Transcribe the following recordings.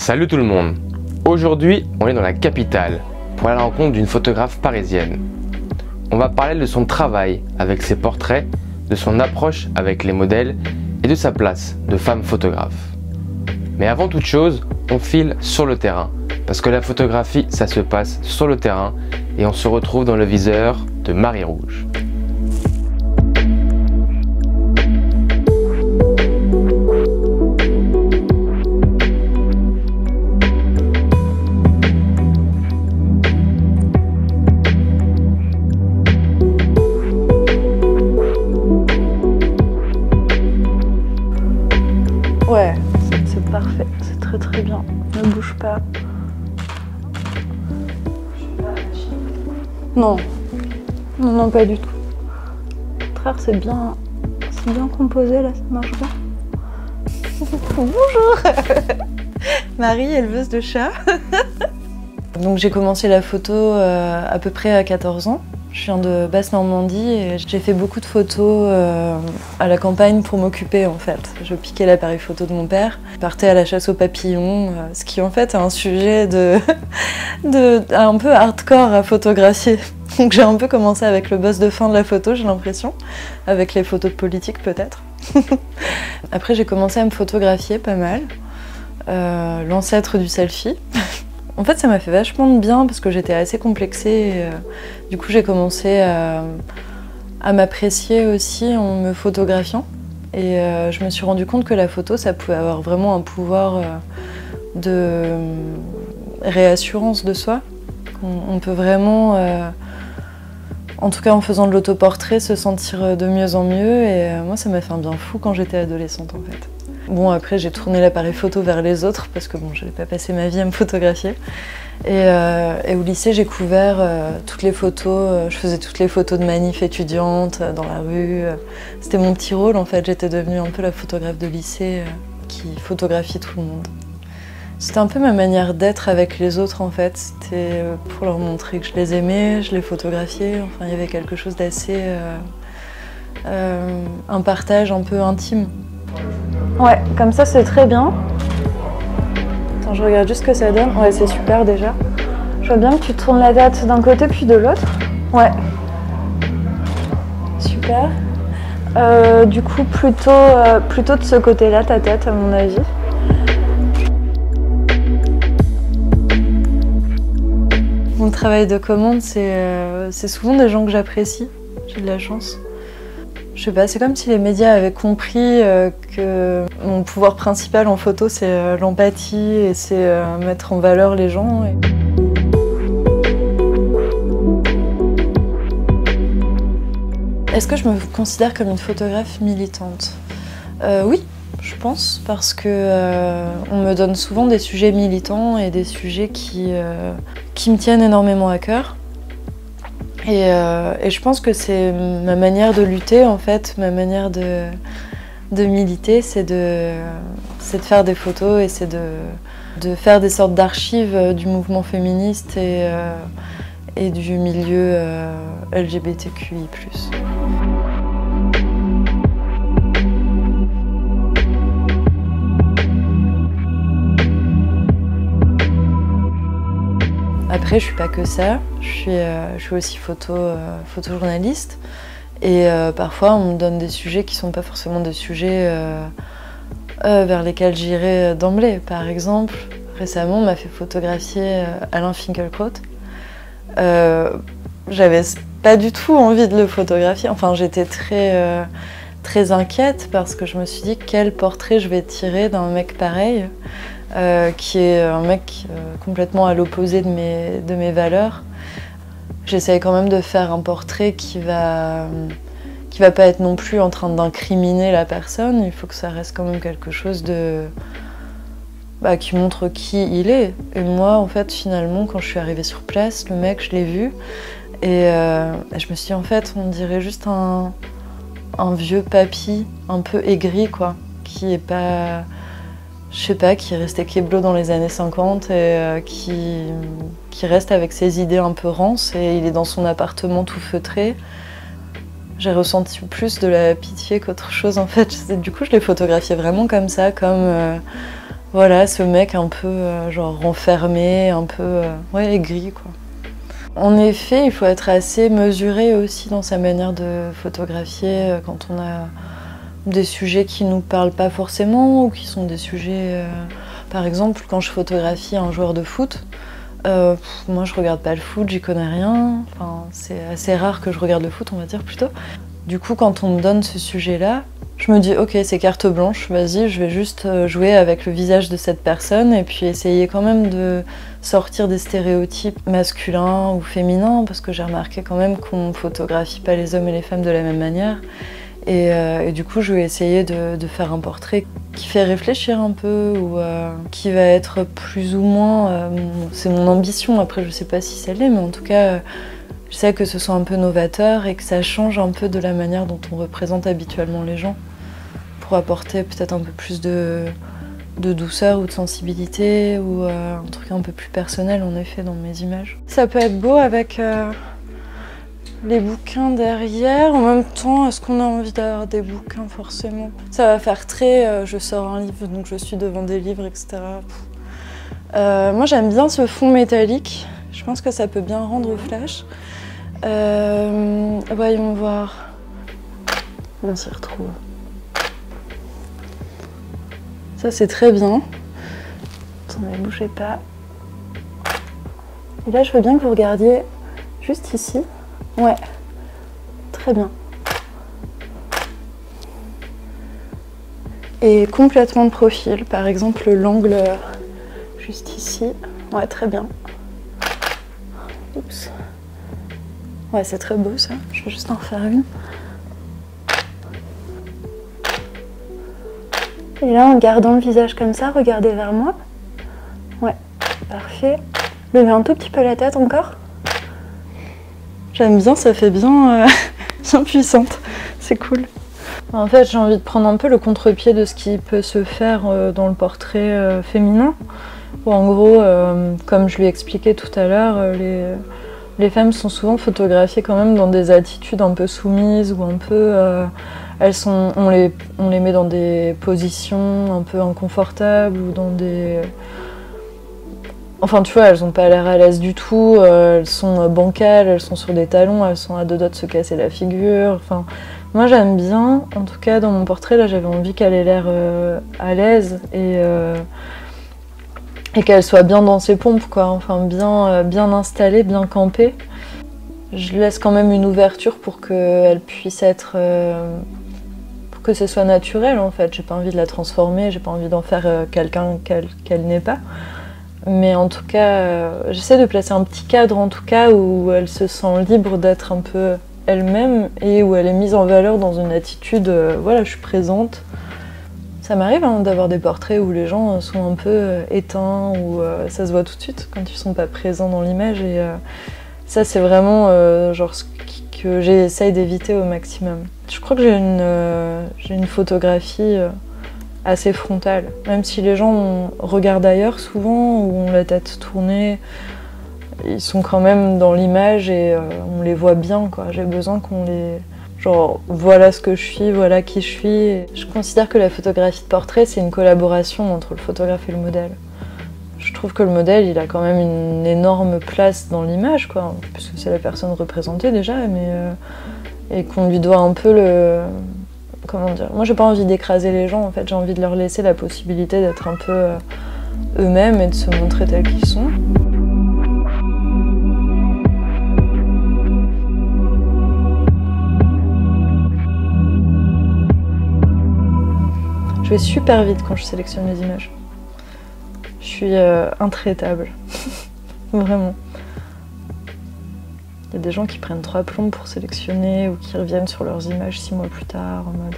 Salut tout le monde. Aujourd'hui, on est dans la capitale pour aller à la rencontre d'une photographe parisienne. On va parler de son travail avec ses portraits, de son approche avec les modèles et de sa place de femme photographe. Mais avant toute chose, on file sur le terrain parce que la photographie, ça se passe sur le terrain et on se retrouve dans le viseur de Marie Rouge. Ouais, c'est parfait, c'est très bien. Ne bouge pas. Non, non, pas du tout. Au contraire, c'est bien composé là, ça marche bien. Bonjour. Marie, éleveuse de chats. Donc j'ai commencé la photo à peu près à 14 ans. Je viens de Basse-Normandie et j'ai fait beaucoup de photos à la campagne pour m'occuper en fait. Je piquais l'appareil photo de mon père, je partais à la chasse aux papillons, ce qui en fait est un sujet un peu hardcore à photographier. Donc j'ai un peu commencé avec le boss de fin de la photo, j'ai l'impression, avec les photos de politique peut-être. Après j'ai commencé à me photographier pas mal, l'ancêtre du selfie. En fait, ça m'a fait vachement de bien parce que j'étais assez complexée. Et, du coup, j'ai commencé à m'apprécier aussi en me photographiant. Et je me suis rendu compte que la photo, ça pouvait avoir vraiment un pouvoir de réassurance de soi. On peut vraiment, en tout cas en faisant de l'autoportrait, se sentir de mieux en mieux. Et moi, ça m'a fait un bien fou quand j'étais adolescente, en fait. Bon, après j'ai tourné l'appareil photo vers les autres parce que bon, je n'allais pas passer ma vie à me photographier. Et au lycée, j'ai couvert toutes les photos, je faisais toutes les photos de manifs étudiantes dans la rue. C'était mon petit rôle en fait, j'étais devenue un peu la photographe de lycée qui photographie tout le monde. C'était un peu ma manière d'être avec les autres en fait, c'était pour leur montrer que je les aimais, je les photographiais, enfin il y avait quelque chose d'assez... un partage un peu intime. Ouais, comme ça c'est très bien. Attends, je regarde juste ce que ça donne. Ouais, c'est super déjà. Je vois bien que tu tournes la tête d'un côté puis de l'autre. Ouais. Super. Du coup, plutôt de ce côté-là, ta tête, à mon avis. Mon travail de commande, c'est souvent des gens que j'apprécie. J'ai de la chance. Je sais pas, c'est comme si les médias avaient compris que mon pouvoir principal en photo, c'est l'empathie et c'est mettre en valeur les gens. Est-ce que je me considère comme une photographe militante? Oui, je pense, parce que on me donne souvent des sujets militants et des sujets qui me tiennent énormément à cœur. Et je pense que c'est ma manière de lutter, en fait, ma manière de militer, c'est de faire des photos et c'est de faire des sortes d'archives du mouvement féministe et du milieu LGBTQI+. Après, je suis pas que ça, je suis aussi photojournaliste et parfois on me donne des sujets qui sont pas forcément des sujets vers lesquels j'irai d'emblée. Par exemple, récemment, on m'a fait photographier Alain Finkielkraut. J'avais pas du tout envie de le photographier, enfin j'étais très inquiète parce que je me suis dit quel portrait je vais tirer d'un mec pareil. Qui est un mec complètement à l'opposé de mes valeurs. J'essaye quand même de faire un portrait qui va pas être non plus en train d'incriminer la personne. Il faut que ça reste quand même quelque chose qui montre qui il est. Et moi, en fait, finalement, quand je suis arrivée sur place, le mec, je l'ai vu. Et je me suis dit, en fait, on dirait juste un vieux papy, un peu aigri, quoi, qui est pas... Je sais pas, qui est resté kéblo dans les années 50 et qui reste avec ses idées un peu rances et il est dans son appartement tout feutré. J'ai ressenti plus de la pitié qu'autre chose en fait. Du coup, je l'ai photographié vraiment comme ça, comme Voilà, ce mec un peu genre renfermé, un peu ouais, aigri quoi. En effet, il faut être assez mesuré aussi dans sa manière de photographier quand on a des sujets qui nous parlent pas forcément ou qui sont des sujets... Par exemple, quand je photographie un joueur de foot, moi je regarde pas le foot, j'y connais rien. Enfin, c'est assez rare que je regarde le foot, on va dire plutôt. Du coup, quand on me donne ce sujet-là, je me dis ok, c'est carte blanche, vas-y, je vais juste jouer avec le visage de cette personne et puis essayer quand même de sortir des stéréotypes masculins ou féminins parce que j'ai remarqué quand même qu'on photographie pas les hommes et les femmes de la même manière. Et du coup, je vais essayer de faire un portrait qui fait réfléchir un peu ou qui va être plus ou moins... c'est mon ambition, après je sais pas si ça l'est, mais en tout cas, je sais que ce soit un peu novateur et que ça change un peu de la manière dont on représente habituellement les gens pour apporter peut-être un peu plus de douceur ou de sensibilité ou un truc un peu plus personnel en effet dans mes images. Ça peut être beau avec... les bouquins derrière, en même temps, est-ce qu'on a envie d'avoir des bouquins forcément? Ça va faire très, je sors un livre, donc je suis devant des livres, etc. Moi j'aime bien ce fond métallique, je pense que ça peut bien rendre flash. Voyons voir, on s'y retrouve. Ça c'est très bien. Attendez, bougez pas. Et là je veux bien que vous regardiez juste ici. Ouais, très bien. Et complètement de profil, par exemple l'angle juste ici. Ouais, très bien. Oups. Ouais, c'est très beau ça. Je vais juste en faire une. Et là, en gardant le visage comme ça, regardez vers moi. Ouais, parfait. Levez un tout petit peu la tête encore. J'aime bien, ça fait bien, bien puissante, c'est cool. En fait, j'ai envie de prendre un peu le contre-pied de ce qui peut se faire dans le portrait féminin. Où en gros, comme je lui expliquais tout à l'heure, les femmes sont souvent photographiées quand même dans des attitudes un peu soumises ou un peu... on les met dans des positions un peu inconfortables ou dans des... Enfin, tu vois, elles ont pas l'air à l'aise du tout, elles sont bancales, elles sont sur des talons, elles sont à deux doigts de se casser la figure. Enfin, moi, j'aime bien, en tout cas, dans mon portrait, là, j'avais envie qu'elle ait l'air à l'aise et qu'elle soit bien dans ses pompes, quoi. Enfin, bien installée, bien campée. Je laisse quand même une ouverture pour qu'elle puisse être... pour que ce soit naturel, en fait. J'ai pas envie de la transformer, j'ai pas envie d'en faire quelqu'un qu'elle n'est pas. Mais en tout cas, j'essaie de placer un petit cadre en tout cas où elle se sent libre d'être un peu elle-même et où elle est mise en valeur dans une attitude, voilà, je suis présente. Ça m'arrive hein, d'avoir des portraits où les gens sont un peu éteints, où ça se voit tout de suite quand ils sont pas présents dans l'image et ça c'est vraiment genre ce que j'essaye d'éviter au maximum. Je crois que j'ai une photographie assez frontale. Même si les gens regardent ailleurs souvent ou ont la tête tournée, ils sont quand même dans l'image et on les voit bien, quoi. J'ai besoin qu'on les... Genre, voilà ce que je suis, voilà qui je suis. Et je considère que la photographie de portrait, c'est une collaboration entre le photographe et le modèle. Je trouve que le modèle, il a quand même une énorme place dans l'image, quoi, puisque c'est la personne représentée déjà, mais et qu'on lui doit un peu le... Comment dire? Moi, j'ai pas envie d'écraser les gens, en fait. J'ai envie de leur laisser la possibilité d'être un peu eux-mêmes et de se montrer tels qu'ils sont. Je vais super vite quand je sélectionne les images. Je suis intraitable. Vraiment. Il y a des gens qui prennent 3 plombs pour sélectionner ou qui reviennent sur leurs images 6 mois plus tard en mode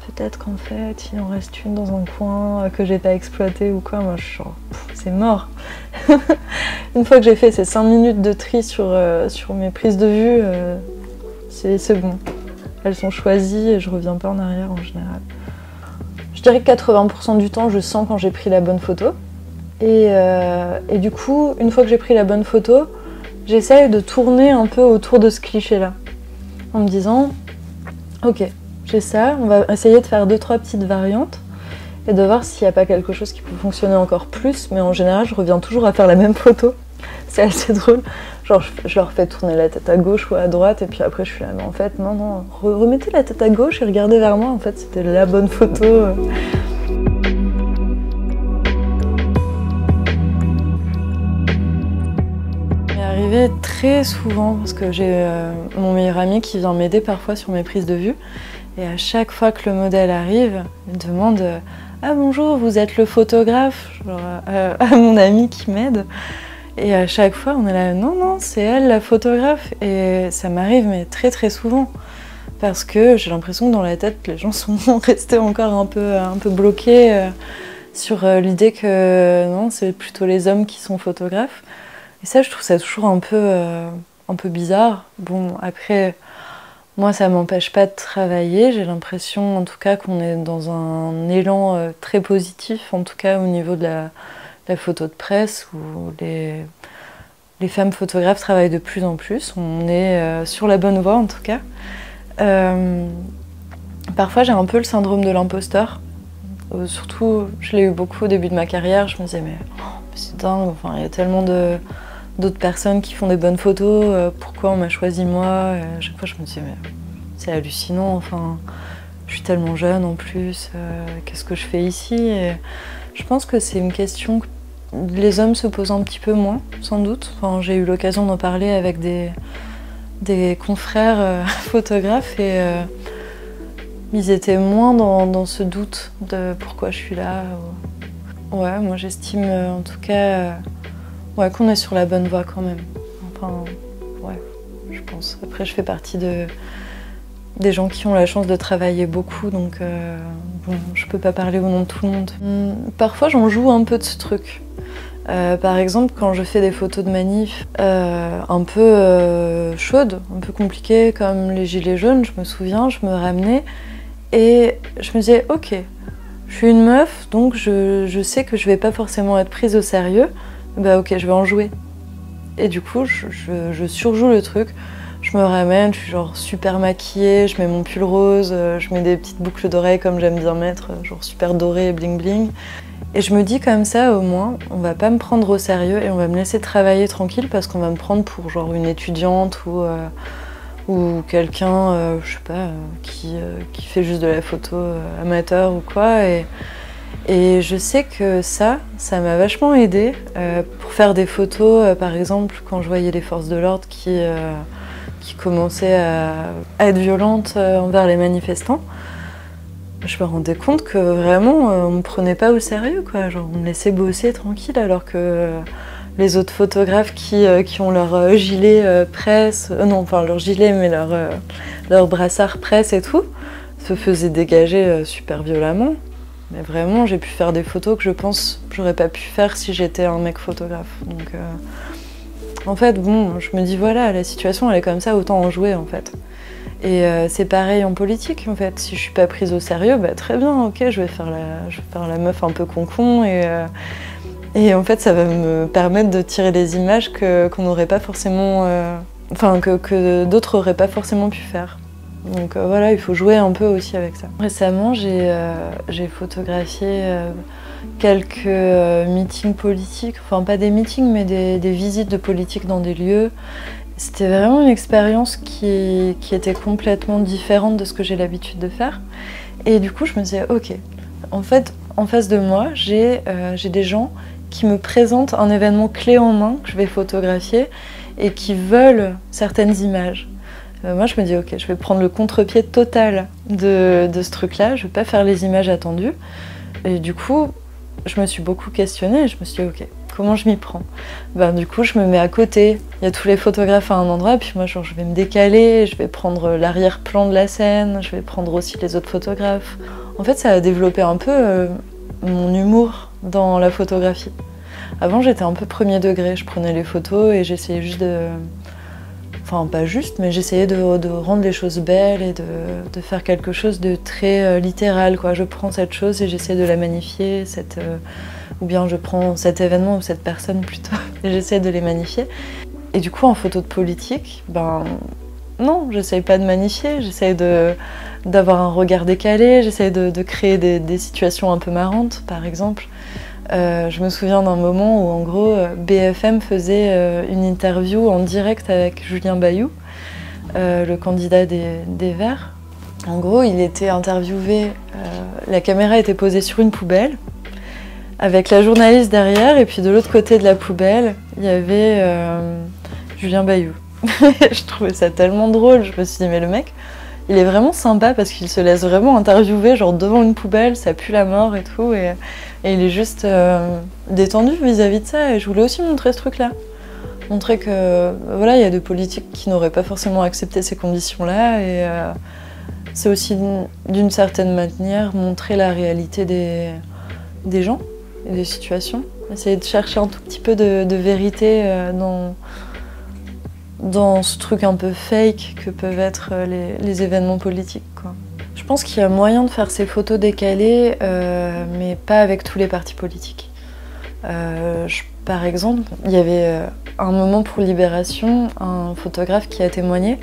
peut-être qu'en fait il en reste une dans un coin que j'ai pas exploité ou quoi. Moi je suis genre c'est mort. Une fois que j'ai fait ces 5 minutes de tri sur mes prises de vue, c'est bon. Elles sont choisies et je reviens pas en arrière en général. Je dirais que 80% du temps je sens quand j'ai pris la bonne photo et du coup une fois que j'ai pris la bonne photo, j'essaye de tourner un peu autour de ce cliché-là, en me disant « Ok, j'ai ça, on va essayer de faire 2-3 petites variantes. » et de voir s'il n'y a pas quelque chose qui peut fonctionner encore plus. Mais en général, je reviens toujours à faire la même photo. C'est assez drôle. Genre, je leur fais tourner la tête à gauche ou à droite, et puis après, je suis là, mais en fait, non, remettez la tête à gauche et regardez vers moi. En fait, c'était la bonne photo. C'est arrivé très souvent, parce que j'ai mon meilleur ami qui vient m'aider parfois sur mes prises de vue. Et à chaque fois que le modèle arrive, il demande « Ah bonjour, vous êtes le photographe ?» genre, à mon ami qui m'aide. Et à chaque fois, on est là « Non, c'est elle la photographe ». Et ça m'arrive, mais très très souvent. Parce que j'ai l'impression que dans la tête, les gens sont restés encore un peu bloqués sur l'idée que non, c'est plutôt les hommes qui sont photographes. Et ça, je trouve ça toujours un peu bizarre. Bon, après... Moi, ça m'empêche pas de travailler. J'ai l'impression, en tout cas, qu'on est dans un élan très positif, en tout cas au niveau de la photo de presse, où les femmes photographes travaillent de plus en plus. On est sur la bonne voie, en tout cas. Parfois, j'ai un peu le syndrome de l'imposteur. Surtout, je l'ai eu beaucoup au début de ma carrière. Je me disais, mais c'est dingue, enfin, il y a tellement d'autres personnes qui font des bonnes photos, pourquoi on m'a choisi moi? Et à chaque fois je me disais mais c'est hallucinant, enfin je suis tellement jeune en plus, qu'est-ce que je fais ici? Et je pense que c'est une question que les hommes se posent un petit peu moins, sans doute. Enfin, j'ai eu l'occasion d'en parler avec des confrères photographes et ils étaient moins dans ce doute de pourquoi je suis là. Ouais, moi j'estime en tout cas ouais, qu'on est sur la bonne voie quand même. Enfin, ouais, je pense. Après, je fais partie des gens qui ont la chance de travailler beaucoup, donc bon, je peux pas parler au nom de tout le monde. Parfois, j'en joue un peu de ce truc. Par exemple, quand je fais des photos de manif un peu chaudes, un peu compliquées, comme les gilets jaunes, je me souviens, je me ramenais et je me disais, ok, je suis une meuf, donc je sais que je vais pas forcément être prise au sérieux. Bah ok, je vais en jouer. Et du coup, je surjoue le truc. Je me ramène, je suis genre super maquillée, je mets mon pull rose, je mets des petites boucles d'oreilles comme j'aime bien mettre, genre super dorées, bling bling. Et je me dis comme ça, au moins, on va pas me prendre au sérieux et on va me laisser travailler tranquille parce qu'on va me prendre pour genre une étudiante ou quelqu'un, je sais pas, qui fait juste de la photo amateur ou quoi. Et je sais que ça m'a vachement aidée pour faire des photos, par exemple, quand je voyais les forces de l'ordre qui commençaient à être violentes envers les manifestants. Je me rendais compte que vraiment, on me prenait pas au sérieux, quoi. Genre, on me laissait bosser tranquille, alors que les autres photographes qui ont leur gilet presse, non, enfin leur gilet, mais leur brassard presse et tout, se faisaient dégager super violemment. Mais vraiment, j'ai pu faire des photos que je pense que j'aurais pas pu faire si j'étais un mec photographe. Donc, en fait, bon, je me dis voilà, la situation elle est comme ça, autant en jouer en fait. Et c'est pareil en politique en fait. Si je suis pas prise au sérieux, bah très bien, ok, je vais faire la meuf un peu con et en fait, ça va me permettre de tirer des images qu'on n'aurait pas forcément, enfin que d'autres auraient pas forcément pu faire. Donc voilà, il faut jouer un peu aussi avec ça. Récemment, j'ai photographié quelques meetings politiques, enfin pas des meetings, mais des visites de politique dans des lieux. C'était vraiment une expérience qui était complètement différente de ce que j'ai l'habitude de faire. Et du coup, je me disais, ok, en fait, en face de moi, j'ai des gens qui me présentent un événement clé en main que je vais photographier et qui veulent certaines images. Moi, je me dis, ok, je vais prendre le contre-pied total de ce truc-là, je vais pas faire les images attendues. Et du coup, je me suis beaucoup questionnée et je me suis dit, ok, comment je m'y prends? Ben, du coup, je me mets à côté, il y a tous les photographes à un endroit, et puis moi, genre, je vais me décaler, je vais prendre l'arrière-plan de la scène, je vais prendre aussi les autres photographes. En fait, ça a développé un peu mon humour dans la photographie. Avant, j'étais un peu premier degré, je prenais les photos et j'essayais juste de... Enfin, pas juste, mais j'essayais de rendre les choses belles et de faire quelque chose de très littéral, quoi. Je prends cette chose et j'essaie de la magnifier, ou bien je prends cet événement ou cette personne plutôt, et j'essaie de les magnifier. Et du coup, en photo de politique, ben, Non, j'essaye pas de magnifier, j'essaye d'avoir un regard décalé, j'essaye de créer des situations un peu marrantes, par exemple. Je me souviens d'un moment où, en gros, BFM faisait une interview en direct avec Julien Bayou, le candidat des Verts. En gros, il était interviewé, la caméra était posée sur une poubelle, avec la journaliste derrière, et puis de l'autre côté de la poubelle, il y avait Julien Bayou. Je trouvais ça tellement drôle, je me suis dit mais le mec, il est vraiment sympa parce qu'il se laisse vraiment interviewer genre devant une poubelle, ça pue la mort et tout, et il est juste détendu vis-à-vis de ça, et je voulais aussi montrer ce truc-là. Montrer que voilà, il y a des politiques qui n'auraient pas forcément accepté ces conditions-là, et c'est aussi d'une certaine manière montrer la réalité des gens et des situations. Essayer de chercher un tout petit peu de vérité dans ce truc un peu fake que peuvent être les événements politiques, quoi. Je pense qu'il y a moyen de faire ces photos décalées, mais pas avec tous les partis politiques. Par exemple, il y avait un moment pour Libération, un photographe qui a témoigné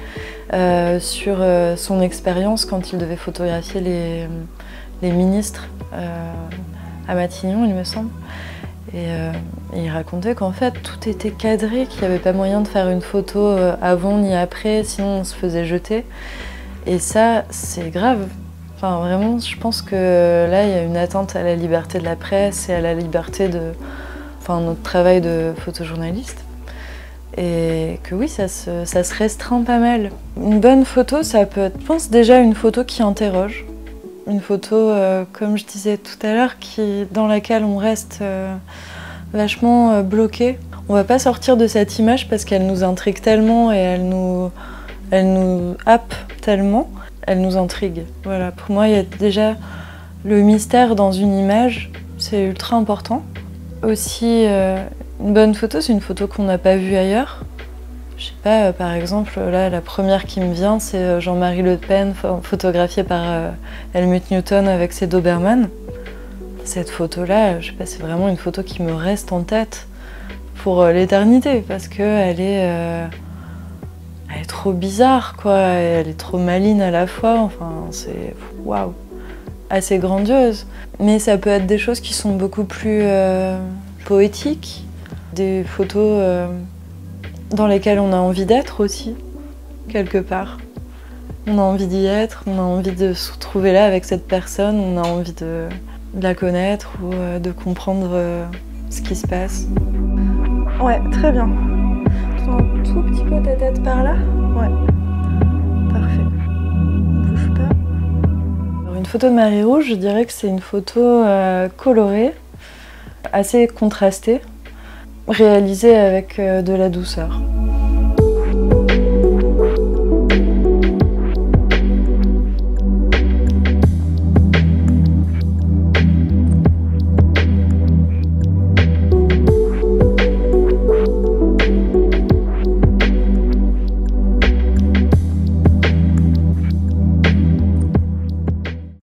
sur son expérience quand il devait photographier les ministres à Matignon, il me semble. Et il racontait qu'en fait tout était cadré, qu'il n'y avait pas moyen de faire une photo avant ni après, sinon on se faisait jeter. Et ça, c'est grave. Enfin vraiment, je pense que là, il y a une atteinte à la liberté de la presse et à la liberté notre travail de photojournaliste. Et que oui, ça se restreint pas mal. Une bonne photo, ça peut être, je pense, déjà une photo qui interroge. Une photo, comme je disais tout à l'heure, dans laquelle on reste vachement bloqué. On va pas sortir de cette image parce qu'elle nous intrigue tellement et elle nous happe tellement. Elle nous intrigue. Voilà, pour moi, il y a déjà le mystère dans une image, c'est ultra important. Aussi, une bonne photo, c'est une photo qu'on n'a pas vue ailleurs. Je sais pas, par exemple, là, la première qui me vient, c'est Jean-Marie Le Pen, photographié par Helmut Newton avec ses Doberman. Cette photo-là, je sais pas, c'est vraiment une photo qui me reste en tête pour l'éternité, parce qu'elle elle est trop bizarre, quoi. Elle est trop maligne à la fois. Enfin, c'est waouh, assez grandiose. Mais ça peut être des choses qui sont beaucoup plus poétiques, des photos dans lesquelles on a envie d'être aussi, quelque part. On a envie d'y être, on a envie de se retrouver là avec cette personne, on a envie de la connaître ou de comprendre ce qui se passe. Ouais, très bien. Tourne un tout petit peu ta tête par là. Ouais, parfait. Bouge pas. Alors, une photo de Marie Rouge, je dirais que c'est une photo colorée, assez contrastée, réalisée avec de la douceur.